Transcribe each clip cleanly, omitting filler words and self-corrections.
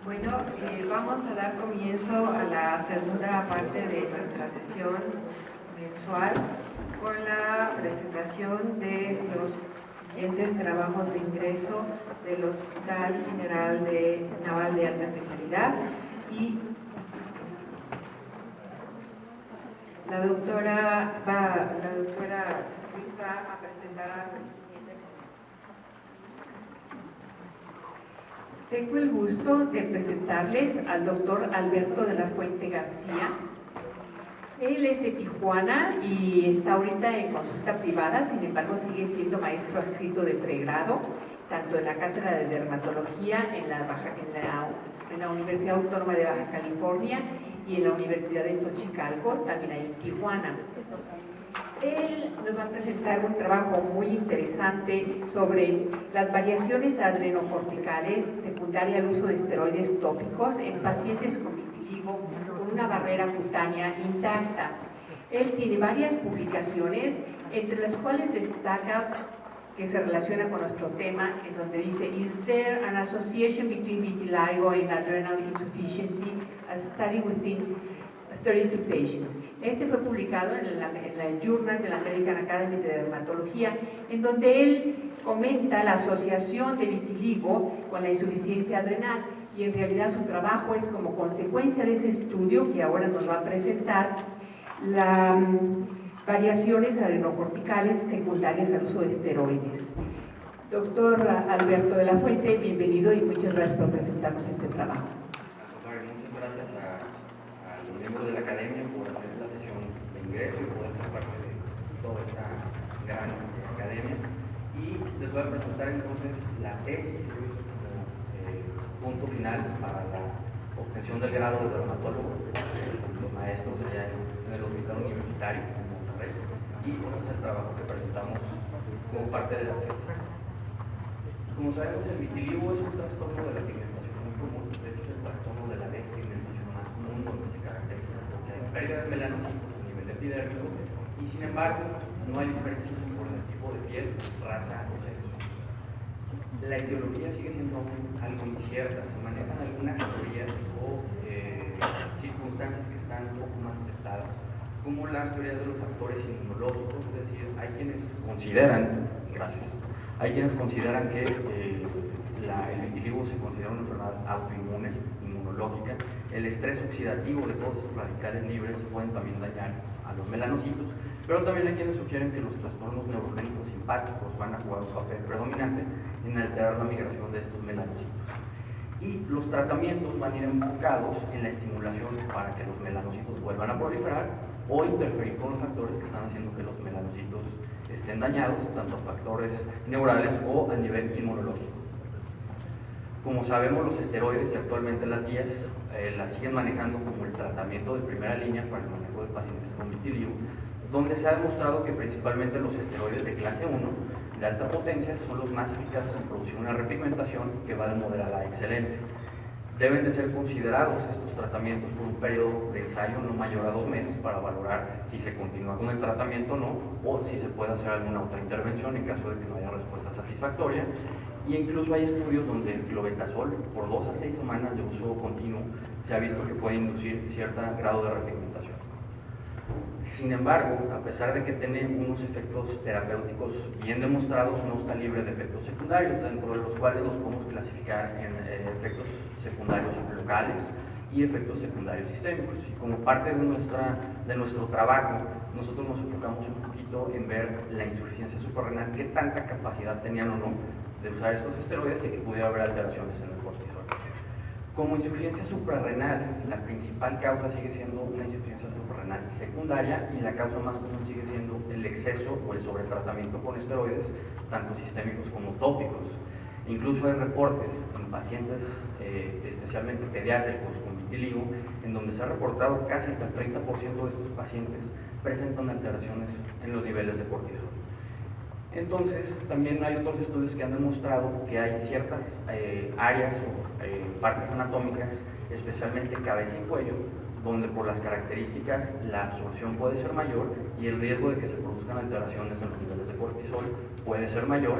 Bueno, vamos a dar comienzo a la segunda parte de nuestra sesión mensual con la presentación de los siguientes trabajos de ingreso del Hospital General Naval de Alta Especialidad, y la doctora Ruiz va a presentar Tengo el gusto de presentarles al doctor Alberto de la Fuente García. Él es de Tijuana y está ahorita en consulta privada, sin embargo sigue siendo maestro adscrito de pregrado, tanto en la Cátedra de Dermatología en la Universidad Autónoma de Baja California y en la Universidad de Xochicalco, también ahí en Tijuana. Él nos va a presentar un trabajo muy interesante sobre las variaciones adrenocorticales secundaria al uso de esteroides tópicos en pacientes con vitiligo con una barrera cutánea intacta. Él tiene varias publicaciones, entre las cuales destaca que se relaciona con nuestro tema, en donde dice: "Is there an association between vitiligo and adrenal insufficiency? A study within 32 patients". Este fue publicado en el Journal de la American Academy de Dermatología, en donde él comenta la asociación de vitiligo con la insuficiencia adrenal, y en realidad su trabajo es como consecuencia de ese estudio que ahora nos va a presentar, las variaciones adrenocorticales secundarias al uso de esteroides. Doctor Alberto de la Fuente, bienvenido y muchas gracias por presentarnos este trabajo. Muchas gracias a los miembros de la academia por hacer esta sesión de ingreso y poder ser parte de toda esta gran academia. Y les voy a presentar entonces la tesis que yo hice como punto final para la obtención del grado de dermatólogo con mis maestros allá en el Hospital Universitario en Monterrey. Y este es el trabajo que presentamos como parte de la tesis. Como sabemos, el vitiligo es un trastorno de la pigmentación muy común. De hecho, es el trastorno de la despigmentación más común, donde se caracteriza por la pérdida de melanocitos a nivel epidérmico, y sin embargo no hay diferencias por el tipo de piel, raza o sexo. La etiología sigue siendo aún algo incierta. Se manejan algunas teorías o circunstancias que están un poco más aceptadas, como las teorías de los factores inmunológicos. Es decir, hay quienes consideran que el vitiligo se considera una enfermedad autoinmune, inmunológica. El estrés oxidativo de todos esos radicales libres pueden también dañar a los melanocitos, pero también hay quienes sugieren que los trastornos neurogénicos simpáticos van a jugar un papel predominante en alterar la migración de estos melanocitos. Y los tratamientos van a ir enfocados en la estimulación para que los melanocitos vuelvan a proliferar o interferir con los factores que están haciendo que los melanocitos estén dañados, tanto factores neurales o a nivel inmunológico. Como sabemos, los esteroides y actualmente las guías las siguen manejando como el tratamiento de primera línea para el manejo de pacientes con vitiligo, donde se ha demostrado que principalmente los esteroides de clase 1 de alta potencia son los más eficaces en producir una repigmentación que va de moderada a excelente. Deben de ser considerados estos tratamientos por un periodo de ensayo no mayor a 2 meses para valorar si se continúa con el tratamiento o no, o si se puede hacer alguna otra intervención en caso de que no haya respuesta satisfactoria. Y incluso hay estudios donde el clobetasol por 2 a 6 semanas de uso continuo se ha visto que puede inducir cierto grado de repigmentación. Sin embargo, a pesar de que tiene unos efectos terapéuticos bien demostrados, no está libre de efectos secundarios, dentro de los cuales los podemos clasificar en efectos secundarios locales y efectos secundarios sistémicos. Y como parte de nuestro trabajo, nosotros nos enfocamos un poquito en ver la insuficiencia suprarrenal, qué tanta capacidad tenían o no de usar estos esteroides y que pudiera haber alteraciones en el cortisol. Como insuficiencia suprarrenal, la principal causa sigue siendo una insuficiencia suprarrenal secundaria, y la causa más común sigue siendo el exceso o el sobretratamiento con esteroides, tanto sistémicos como tópicos. Incluso hay reportes en pacientes, especialmente pediátricos con vitiligo, en donde se ha reportado casi hasta el 30% de estos pacientes presentan alteraciones en los niveles de cortisol. Entonces, también hay otros estudios que han demostrado que hay ciertas áreas o partes anatómicas, especialmente cabeza y cuello, donde por las características la absorción puede ser mayor y el riesgo de que se produzcan alteraciones en los niveles de cortisol puede ser mayor.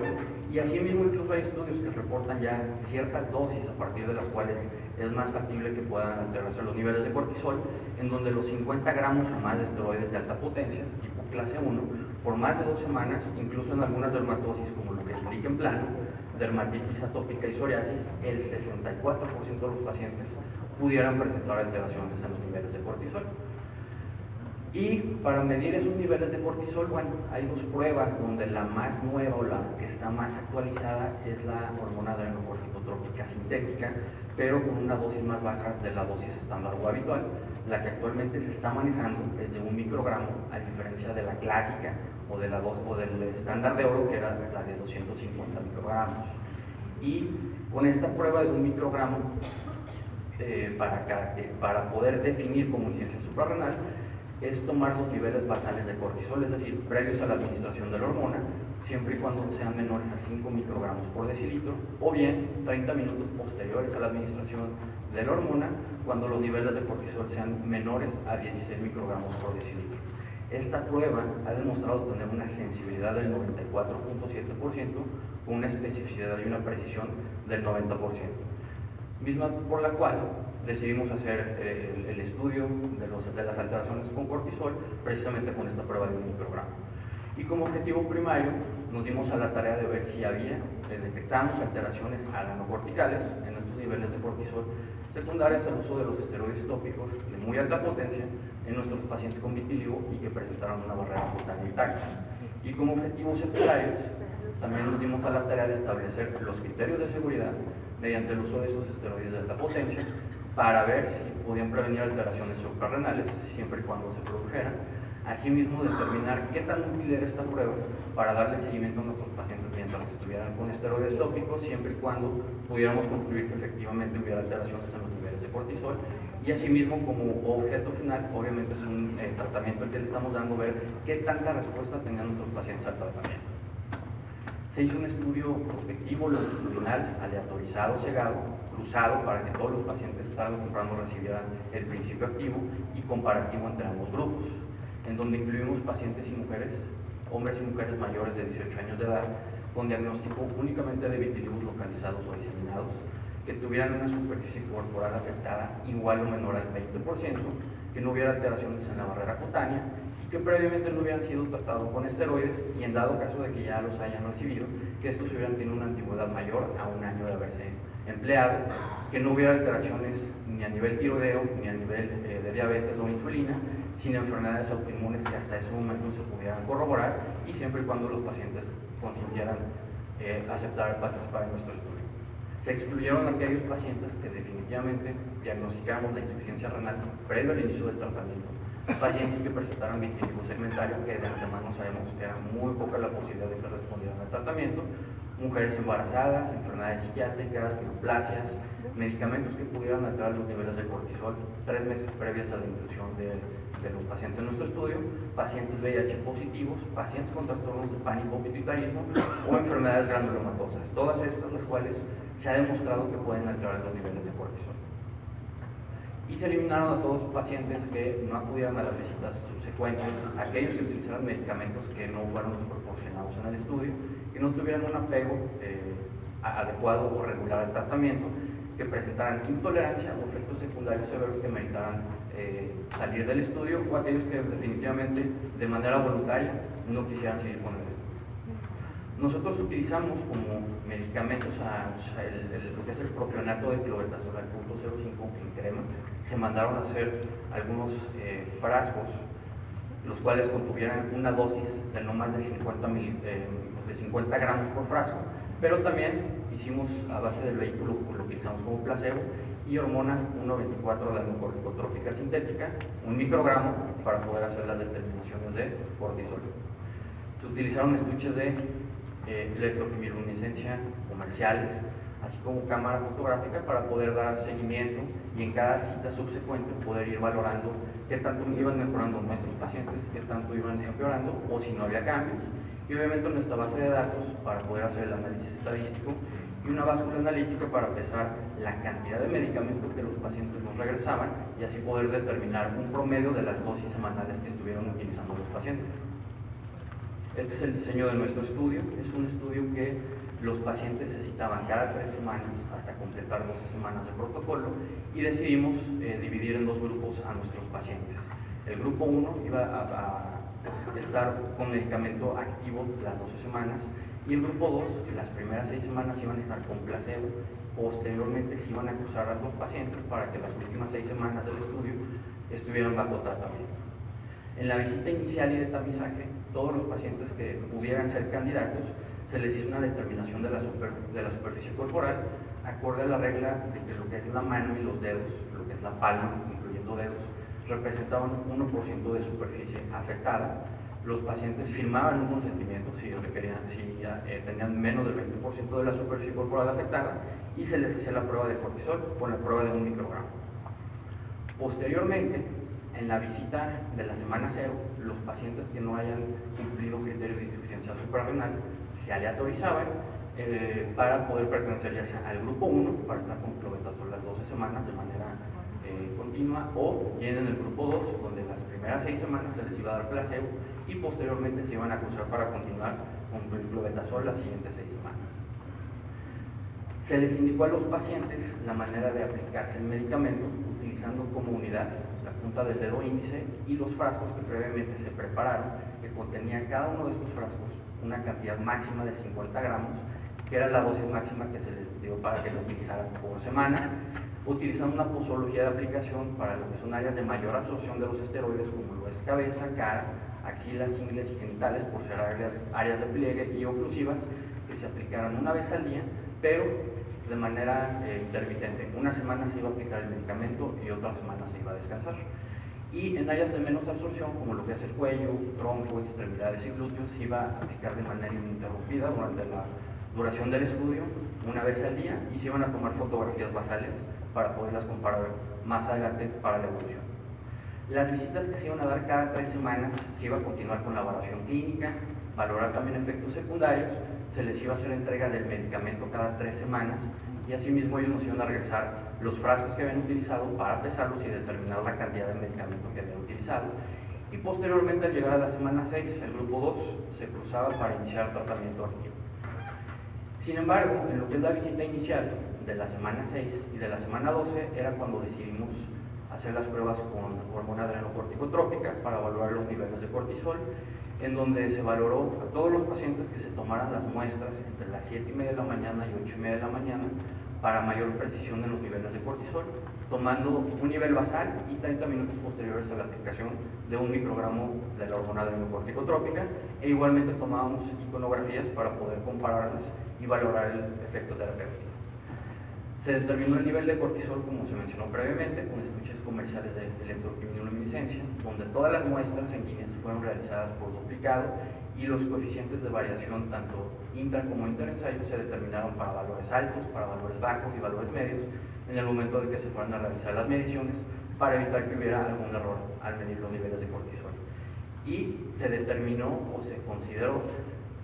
Y asimismo incluso hay estudios que reportan ya ciertas dosis a partir de las cuales es más factible que puedan alterarse los niveles de cortisol, en donde los 50 gramos o más de esteroides de alta potencia, tipo clase 1, por más de 2 semanas, incluso en algunas dermatosis como lo que es lichen plano, dermatitis atópica y psoriasis, el 64% de los pacientes pudieran presentar alteraciones en los niveles de cortisol. Y para medir esos niveles de cortisol, bueno, hay dos pruebas donde la más nueva o la que está más actualizada es la hormona adrenocorticotrópica sintética, pero con una dosis más baja de la dosis estándar o habitual. La que actualmente se está manejando es de 1 microgramo, a diferencia de la clásica o del estándar de oro, que era la de 250 microgramos. Y con esta prueba de 1 microgramo, para poder definir como incidencia suprarrenal, es tomar los niveles basales de cortisol, es decir, previos a la administración de la hormona, siempre y cuando sean menores a 5 microgramos por decilitro, o bien 30 minutos posteriores a la administración de la hormona, cuando los niveles de cortisol sean menores a 16 microgramos por decilitro. Esta prueba ha demostrado tener una sensibilidad del 94.7% con una especificidad y una precisión del 90%. Misma por la cual decidimos hacer el estudio de las alteraciones con cortisol precisamente con esta prueba de 1 microgramo. Y como objetivo primario nos dimos a la tarea de ver si detectamos alteraciones alanocorticales en estos niveles de cortisol secundarias al uso de los esteroides tópicos de muy alta potencia en nuestros pacientes con vitiligo y que presentaron una barrera cutánea intacta. Y como objetivos secundarios también nos dimos a la tarea de establecer los criterios de seguridad mediante el uso de estos esteroides de alta potencia para ver si podían prevenir alteraciones suprarrenales siempre y cuando se produjeran. Asimismo, determinar qué tan útil era esta prueba para darle seguimiento a nuestros pacientes mientras estuvieran con esteroides tópicos, siempre y cuando pudiéramos concluir que efectivamente hubiera alteraciones en los niveles de cortisol. Y asimismo, como objeto final, obviamente es un tratamiento el que le estamos dando, ver qué tanta respuesta tenían nuestros pacientes al tratamiento. Se hizo un estudio prospectivo, longitudinal, aleatorizado, cegado, cruzado, para que todos los pacientes que estaban comprando recibieran el principio activo y comparativo entre ambos grupos, en donde incluimos pacientes y mujeres, hombres y mujeres mayores de 18 años de edad, con diagnóstico únicamente de vitíligos localizados o diseminados, que tuvieran una superficie corporal afectada igual o menor al 20%, que no hubiera alteraciones en la barrera cutánea, que previamente no hubieran sido tratados con esteroides y en dado caso de que ya los hayan recibido, que estos hubieran tenido una antigüedad mayor a 1 año de haberse empleado, que no hubiera alteraciones ni a nivel tiroideo, ni a nivel de diabetes o insulina, sin enfermedades autoinmunes que hasta ese momento se pudieran corroborar y siempre y cuando los pacientes consintieran aceptar participar en nuestro estudio. Se excluyeron aquellos pacientes que definitivamente diagnosticamos la insuficiencia renal previo al inicio del tratamiento, pacientes que presentaran vitiligo segmentario, que de antemano sabemos que era muy poca la posibilidad de que respondieran al tratamiento, mujeres embarazadas, enfermedades psiquiátricas, neoplasias, medicamentos que pudieran alterar los niveles de cortisol 3 meses previas a la inclusión de los pacientes en nuestro estudio, pacientes VIH positivos, pacientes con trastornos de pánico o pituitarismo o enfermedades granulomatosas, todas estas las cuales se ha demostrado que pueden alterar los niveles de cortisol. Y se eliminaron a todos los pacientes que no acudieran a las visitas subsecuentes, aquellos que utilizaran medicamentos que no fueron los proporcionados en el estudio, que no tuvieran un apego adecuado o regular al tratamiento, que presentaran intolerancia o efectos secundarios severos que meritaran salir del estudio, o aquellos que definitivamente de manera voluntaria no quisieran seguir con el estudio. Nosotros utilizamos como medicamentos lo que es el propionato de clobetasol al 0.05 en crema. Se mandaron a hacer algunos frascos, los cuales contuvieran una dosis de no más de 50 gramos por frasco, pero también hicimos a base del vehículo, lo utilizamos como placebo, y hormona 1,24 de adrenocorticotrópica sintética, 1 microgramo, para poder hacer las determinaciones de cortisol. Se utilizaron estuches de electroquimiluminescencia comerciales, así como cámara fotográfica, para poder dar seguimiento y en cada cita subsecuente poder ir valorando qué tanto iban mejorando nuestros pacientes, qué tanto iban empeorando o si no había cambios. Y obviamente nuestra base de datos para poder hacer el análisis estadístico y una báscula analítica para pesar la cantidad de medicamento que los pacientes nos regresaban y así poder determinar un promedio de las dosis semanales que estuvieron utilizando los pacientes. Este es el diseño de nuestro estudio. Es un estudio que los pacientes se citaban cada 3 semanas hasta completar 12 semanas de protocolo y decidimos dividir en 2 grupos a nuestros pacientes. El grupo 1 iba a estar con medicamento activo las 12 semanas y el grupo 2, las primeras 6 semanas iban a estar con placebo. Posteriormente se iban a cruzar a los pacientes para que las últimas 6 semanas del estudio estuvieran bajo tratamiento. En la visita inicial y de tamizaje, todos los pacientes que pudieran ser candidatos se les hizo una determinación de la superficie corporal acorde a la regla de que lo que es la mano y los dedos, lo que es la palma, incluyendo dedos, representaban 1% de superficie afectada. Los pacientes firmaban un consentimiento si tenían menos del 20% de la superficie corporal afectada y se les hacía la prueba de cortisol con la prueba de 1 microgramo. Posteriormente, en la visita de la semana 0, los pacientes que no hayan cumplido criterios de insuficiencia suprarrenal se aleatorizaban para poder pertenecer ya sea al grupo 1, para estar con clobetasol las 12 semanas de manera continua, o bien en el grupo 2, donde las primeras 6 semanas se les iba a dar placebo y posteriormente se iban a cruzar para continuar con el clobetasol las siguientes 6 semanas. Se les indicó a los pacientes la manera de aplicarse el medicamento utilizando como unidad la punta del dedo índice y los frascos que previamente se prepararon, que contenían cada uno de estos frascos una cantidad máxima de 50 gramos, que era la dosis máxima que se les dio para que lo utilizaran por semana, utilizando una posología de aplicación para lo que son áreas de mayor absorción de los esteroides, como lo es cabeza, cara, axilas, ingles y genitales, por ser áreas de pliegue y oclusivas, que se aplicaran una vez al día, pero de manera intermitente. Una semana se iba a aplicar el medicamento y otra semana se iba a descansar. Y en áreas de menos absorción, como lo que es el cuello, tronco, extremidades y glúteos, se iba a aplicar de manera ininterrumpida durante la duración del estudio, una vez al día, y se iban a tomar fotografías basales para poderlas comparar más adelante para la evolución. Las visitas que se iban a dar cada 3 semanas se iba a continuar con la evaluación clínica, valorar también efectos secundarios, se les iba a hacer entrega del medicamento cada 3 semanas y asimismo ellos nos iban a regresar los frascos que habían utilizado para pesarlos y determinar la cantidad de medicamento que habían utilizado. Y posteriormente, al llegar a la semana 6, el grupo 2 se cruzaba para iniciar tratamiento activo. Sin embargo, en lo que es la visita inicial de la semana 6 y de la semana 12 era cuando decidimos hacer las pruebas con hormona adrenocorticotrópica para evaluar los niveles de cortisol, en donde se valoró a todos los pacientes que se tomaran las muestras entre las 7:30 de la mañana y 8:30 de la mañana para mayor precisión en los niveles de cortisol, tomando un nivel basal y 30 minutos posteriores a la aplicación de 1 microgramo de la hormona adrenocorticotrópica, e igualmente tomábamos iconografías para poder compararlas y valorar el efecto terapéutico. Se determinó el nivel de cortisol, como se mencionó previamente, con estuches comerciales de electroquimioluminiscencia, donde todas las muestras sanguíneas fueron realizadas por duplicado y los coeficientes de variación, tanto intra como interensayo, se determinaron para valores altos, para valores bajos y valores medios, en el momento de que se fueran a realizar las mediciones, para evitar que hubiera algún error al medir los niveles de cortisol. Y se determinó o se consideró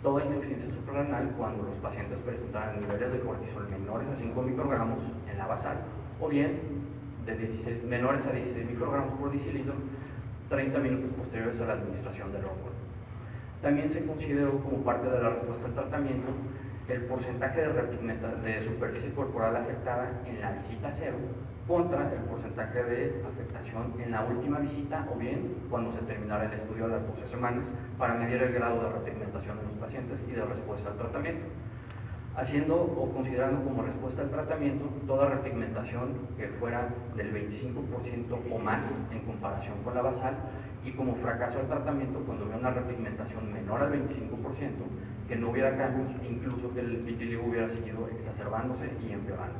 toda insuficiencia suprarrenal cuando los pacientes presentaran niveles de cortisol menores a 5 microgramos en la basal, o bien de menores a 16 microgramos por decilitro, 30 minutos posteriores a la administración del hormona. También se consideró como parte de la respuesta al tratamiento el porcentaje de superficie corporal afectada en la visita 0 contra el porcentaje de afectación en la última visita, o bien cuando se terminara el estudio a las 12 semanas, para medir el grado de repigmentación de los pacientes y de respuesta al tratamiento, haciendo o considerando como respuesta al tratamiento toda repigmentación que fuera del 25% o más en comparación con la basal, y como fracaso al tratamiento cuando hubiera una repigmentación menor al 25%, que no hubiera cambios, incluso que el vitiligo hubiera seguido exacerbándose y empeorando.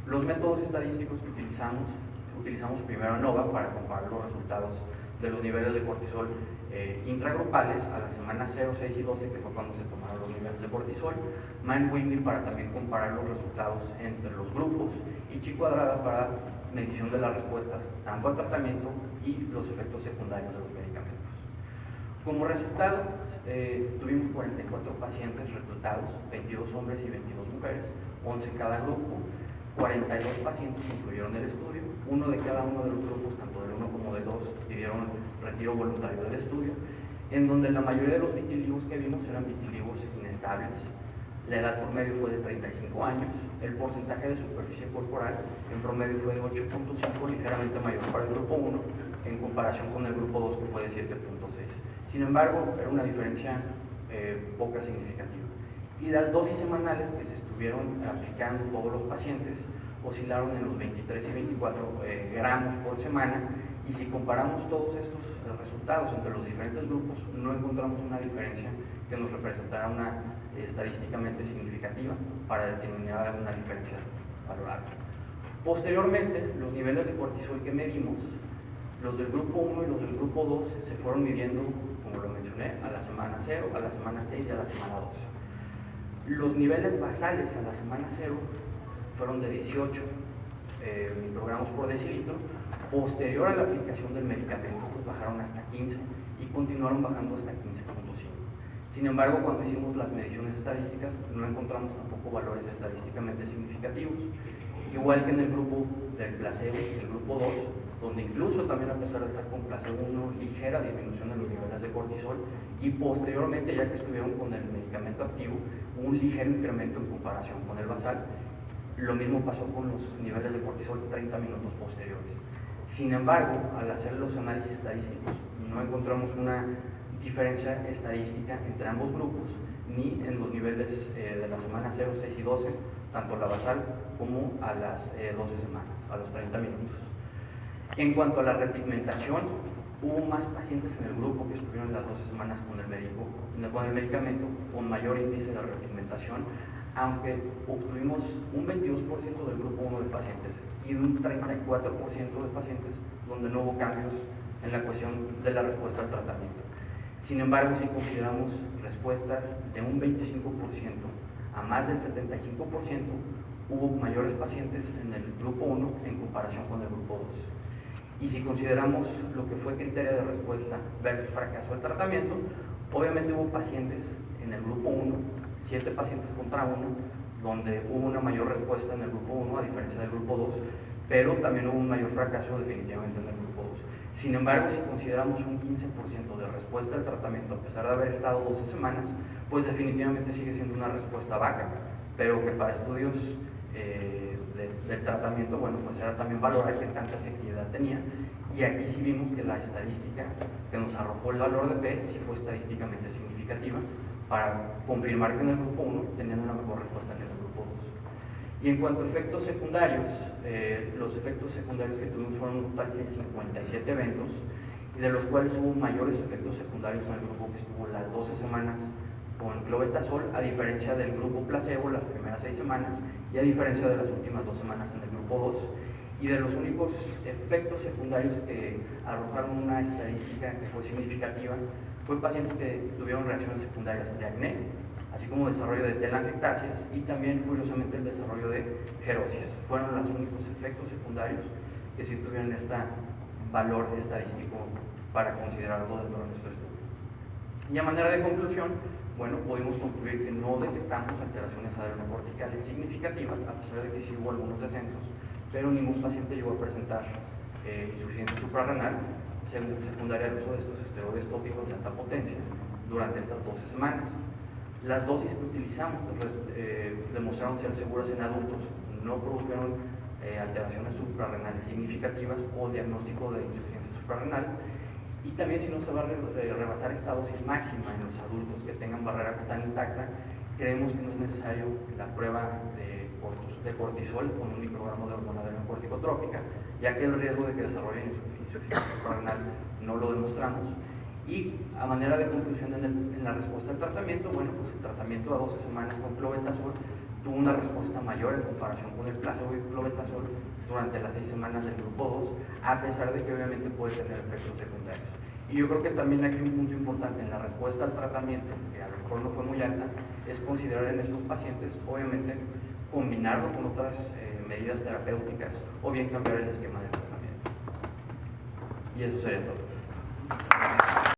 Los métodos estadísticos que utilizamos primero ANOVA para comparar los resultados de los niveles de cortisol intragrupales a la semana 0, 6 y 12, que fue cuando se tomaron los niveles de cortisol, Mann-Whitney para también comparar los resultados entre los grupos, y Chi-cuadrada para medición de las respuestas tanto al tratamiento y los efectos secundarios de los medicamentos. Como resultado, tuvimos 44 pacientes reclutados, 22 hombres y 22 mujeres, 11 en cada grupo. 42 pacientes concluyeron el estudio, uno de cada uno de los grupos, tanto del 1 como del 2, pidieron retiro voluntario del estudio, en donde la mayoría de los vitiligus que vimos eran vitiligus inestables. La edad promedio fue de 35 años, el porcentaje de superficie corporal en promedio fue de 8.5, ligeramente mayor para el grupo 1, en comparación con el grupo 2 que fue de 7.6. Sin embargo, era una diferencia poca significativa. Y las dosis semanales que se estuvieron aplicando todos los pacientes oscilaron en los 23 y 24 gramos por semana, y si comparamos todos estos resultados entre los diferentes grupos, no encontramos una diferencia que nos representara una estadísticamente significativa para determinar alguna diferencia valorable. Posteriormente, los niveles de cortisol que medimos, los del grupo 1 y los del grupo 2 se fueron midiendo, como lo mencioné, a la semana 0, a la semana 6 y a la semana 12. Los niveles basales a la semana 0 fueron de 18 microgramos por decilitro. Posterior a la aplicación del medicamento, estos bajaron hasta 15 y continuaron bajando hasta 15.5. Sin embargo, cuando hicimos las mediciones estadísticas, no encontramos tampoco valores estadísticamente significativos. Igual que en el grupo del placebo y el grupo 2, donde incluso también, a pesar de estar con placebo, una ligera disminución de los niveles de cortisol, y posteriormente, ya que estuvieron con el medicamento activo, un ligero incremento en comparación con el basal. Lo mismo pasó con los niveles de cortisol 30 minutos posteriores. Sin embargo, al hacer los análisis estadísticos, no encontramos una diferencia estadística entre ambos grupos, ni en los niveles de la semana 0, 6 y 12, tanto la basal como a las 12 semanas, a los 30 minutos. En cuanto a la repigmentación, hubo más pacientes en el grupo que estuvieron las 12 semanas con el medicamento, con mayor índice de repigmentación, aunque obtuvimos un 22% del grupo 1 de pacientes y un 34% de pacientes donde no hubo cambios en la cuestión de la respuesta al tratamiento. Sin embargo, si consideramos respuestas de un 25% a más del 75%, hubo mayores pacientes en el grupo 1 en comparación con el grupo 2. Y si consideramos lo que fue criterio de respuesta versus fracaso del tratamiento, obviamente hubo pacientes en el grupo 1, 7 pacientes contra 1, donde hubo una mayor respuesta en el grupo 1 a diferencia del grupo 2, pero también hubo un mayor fracaso definitivamente en el grupo 2. Sin embargo, si consideramos un 15% de respuesta al tratamiento, a pesar de haber estado 12 semanas, pues definitivamente sigue siendo una respuesta baja, pero que para estudios del tratamiento, bueno, pues era también valorar qué tanta efectividad tenía. Y aquí sí vimos que la estadística que nos arrojó el valor de P sí fue estadísticamente significativa para confirmar que en el grupo 1 tenían una mejor respuesta que en el grupo 2. Y en cuanto a efectos secundarios, los efectos secundarios que tuvimos fueron un total de 57 eventos, y de los cuales hubo mayores efectos secundarios en el grupo que estuvo las 12 semanas con clobetasol, a diferencia del grupo placebo las primeras 6 semanas y a diferencia de las últimas 2 semanas en el grupo 2. Y de los únicos efectos secundarios que arrojaron una estadística que fue significativa fue pacientes que tuvieron reacciones secundarias de acné, así como desarrollo de telangiectasias y también, curiosamente, el desarrollo de gerosis. Fueron los únicos efectos secundarios que sí tuvieron este valor estadístico para considerarlo dentro de nuestro estudio. Y a manera de conclusión, bueno, pudimos concluir que no detectamos alteraciones adrenocorticales significativas, a pesar de que sí hubo algunos descensos, pero ningún paciente llegó a presentar insuficiencia suprarrenal secundaria al uso de estos esteroides tópicos de alta potencia durante estas 12 semanas. Las dosis que utilizamos demostraron ser seguras en adultos, no produjeron alteraciones suprarrenales significativas o diagnóstico de insuficiencia suprarrenal. Y también, si no se va a rebasar esta dosis máxima en los adultos que tengan barrera cutánea intacta, creemos que no es necesario la prueba de cortisol con un microgramo de hormona adrenocorticotrópica, ya que el riesgo de que desarrollen insuficiencia suprarrenal no lo demostramos. Y a manera de conclusión en la respuesta al tratamiento, bueno, pues el tratamiento a 12 semanas con clobetasol tuvo una respuesta mayor en comparación con el placebo y clobetasol durante las 6 semanas del grupo 2, a pesar de que obviamente puede tener efectos secundarios. Y yo creo que también aquí un punto importante en la respuesta al tratamiento, que a lo mejor no fue muy alta, es considerar en estos pacientes, obviamente, combinarlo con otras medidas terapéuticas o bien cambiar el esquema de tratamiento. Y eso sería todo.